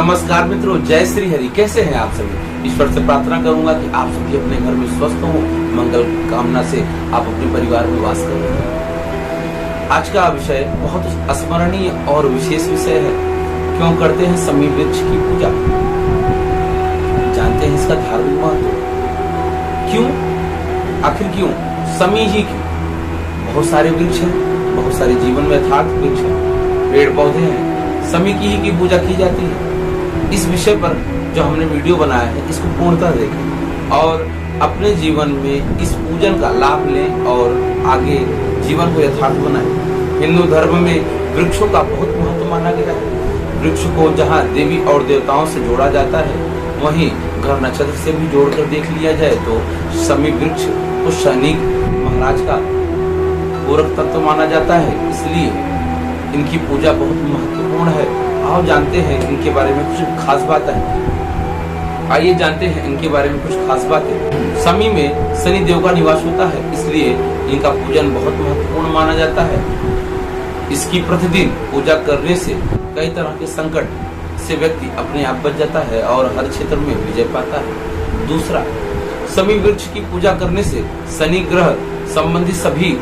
नमस्कार मित्रों, जय श्री हरि। कैसे हैं आप सभी? ईश्वर से प्रार्थना करूंगा कि आप सभी अपने घर में स्वस्थ हो, मंगल कामना से आप अपने परिवार में वास कर रहे हैं। आज का विषय बहुत स्मरणीय और विशेष विषय है। क्यों करते हैं समी वृक्ष की पूजा? जानते हैं इसका धार्मिक महत्व? क्यों? आखिर क्यों समी ही क्यों? बहुत सारे वृक्ष हैं, बहुत सारे जीवन में यथार्थ वृक्ष हैं, पेड़ पौधे हैं, समी की ही की पूजा की जाती है। इस विषय पर जो हमने वीडियो बनाया है, इसको पूर्णतः देखें और अपने जीवन में इस पूजन का लाभ लें और आगे जीवन को यथार्थ बनाएं। हिंदू धर्म में वृक्षों का बहुत महत्व माना गया है। वृक्ष को जहाँ देवी और देवताओं से जोड़ा जाता है, वहीं ग्रह नक्षत्र से भी जोड़कर देख लिया जाए तो समी वृक्ष को शनि महाराज का पूरक तत्व माना जाता है। इसलिए इनकी पूजा बहुत महत्वपूर्ण है। आओ जानते हैं इनके बारे में कुछ खास बातें। आइए जानते हैं इनके बारे में कुछ खास बातें। समी में शनि देव का निवास होता है, इसलिए इनका पूजन बहुत महत्वपूर्ण माना जाता है। इसकी प्रतिदिन पूजा करने से कई तरह के संकट से व्यक्ति अपने आप बच जाता है और हर क्षेत्र में विजय पाता है। दूसरा, समी वृक्ष की पूजा करने से शनि ग्रह संबंधी सभी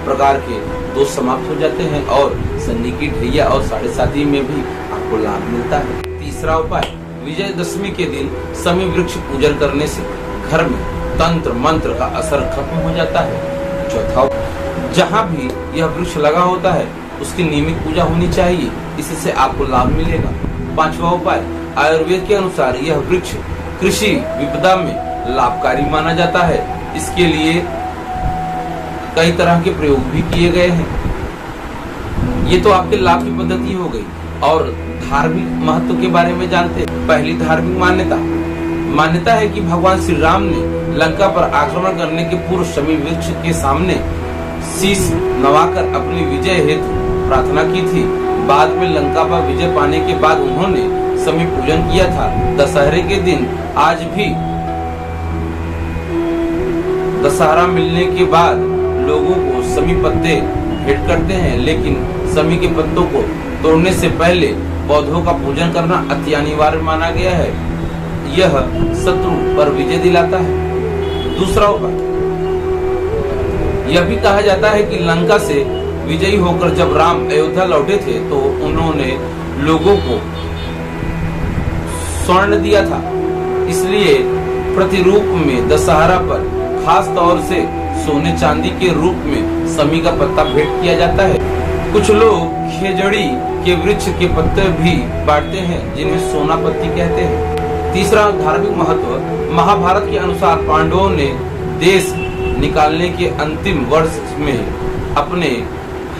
प्रकार के दोष समाप्त हो जाते हैं और शनि की ढैया और 7.5 में भी आपको लाभ मिलता है। तीसरा उपाय, विजयदशमी के दिन समी वृक्ष पूजन करने से घर में तंत्र मंत्र का असर खत्म हो जाता है। चौथा, जहाँ भी यह वृक्ष लगा होता है उसकी नियमित पूजा होनी चाहिए, इससे आपको लाभ मिलेगा। पांचवा उपाय, आयुर्वेद के अनुसार यह वृक्ष कृषि विपदा में लाभकारी माना जाता है। इसके लिए कई तरह के प्रयोग भी किए गए हैं। ये तो आपके लाभ की पद्धति हो गई। और धार्मिक महत्व के बारे में जानते हैं। पहली धार्मिक मान्यता है कि भगवान श्री राम ने लंका पर आक्रमण करने के पूर्व समी वृक्ष के सामने शीश नवाकर अपनी विजय हेतु प्रार्थना की थी। बाद में लंका पर विजय पाने के बाद उन्होंने समी पूजन किया था। दशहरे के दिन आज भी दशहरा मिलने के बाद लोगों को समी पत्ते भेंट करते हैं, लेकिन समी के पत्तों को तोड़ने से पहले पौधों का पूजन करना अति अनिवार्य माना गया है। यह शत्रु पर विजय दिलाता है। दूसरा उपाय, यह भी कहा जाता है कि लंका से विजयी होकर जब राम अयोध्या लौटे थे तो उन्होंने लोगों को स्वर्ण दिया था। इसलिए प्रतिरूप में दशहरा पर खास तौर से सोने चांदी के रूप में समी का पत्ता भेंट किया जाता है। कुछ लोग खेजड़ी के वृक्ष के पत्ते भी बांटते हैं, जिन्हें सोना पत्ती कहते हैं। तीसरा धार्मिक महत्व, महाभारत के अनुसार पांडवों ने देश निकालने के अंतिम वर्ष में अपने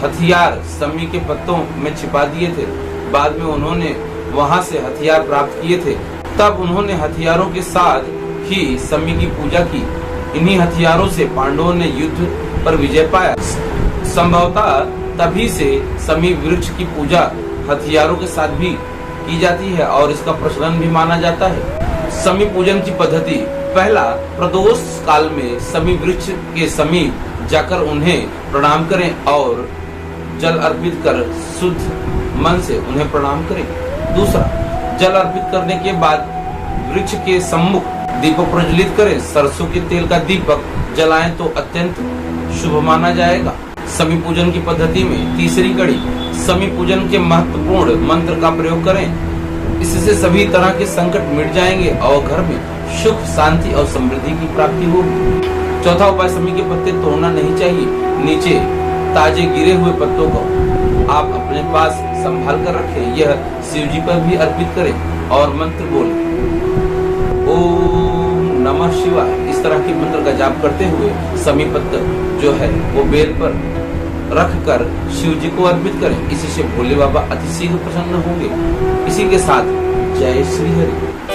हथियार समी के पत्तों में छिपा दिए थे। बाद में उन्होंने वहां से हथियार प्राप्त किए थे, तब उन्होंने हथियारों के साथ ही समी की पूजा की। इन्हीं हथियारों से पांडवों ने युद्ध पर विजय पाया। संभवतः तभी से समी वृक्ष की पूजा हथियारों के साथ भी की जाती है और इसका प्रचलन भी माना जाता है। समी पूजन की पद्धति, पहला, प्रदोष काल में समी वृक्ष के समीप जाकर उन्हें प्रणाम करें और जल अर्पित कर शुद्ध मन से उन्हें प्रणाम करें। दूसरा, जल अर्पित करने के बाद वृक्ष के सम्मुख दीपक प्रज्वलित करें। सरसों के तेल का दीपक जलाएं तो अत्यंत शुभ माना जाएगा। समी पूजन की पद्धति में तीसरी कड़ी, समी पूजन के महत्वपूर्ण मंत्र का प्रयोग करें। इससे सभी तरह के संकट मिट जाएंगे और घर में सुख, शांति और समृद्धि की प्राप्ति होगी। चौथा उपाय, समी के पत्ते तोड़ना नहीं चाहिए। नीचे ताजे गिरे हुए पत्तों को आप अपने पास संभाल कर रखें। यह शिव जी पर भी अर्पित करें और मंत्र बोलें, ओम नमः शिवाय। इस तरह के मंत्र का जाप करते हुए समी पत्ता जो है वो बेल पर रख कर शिव जी को अर्पित करें। इसी से भोले बाबा अति शीघ्र प्रसन्न होंगे। इसी के साथ जय श्री हरि।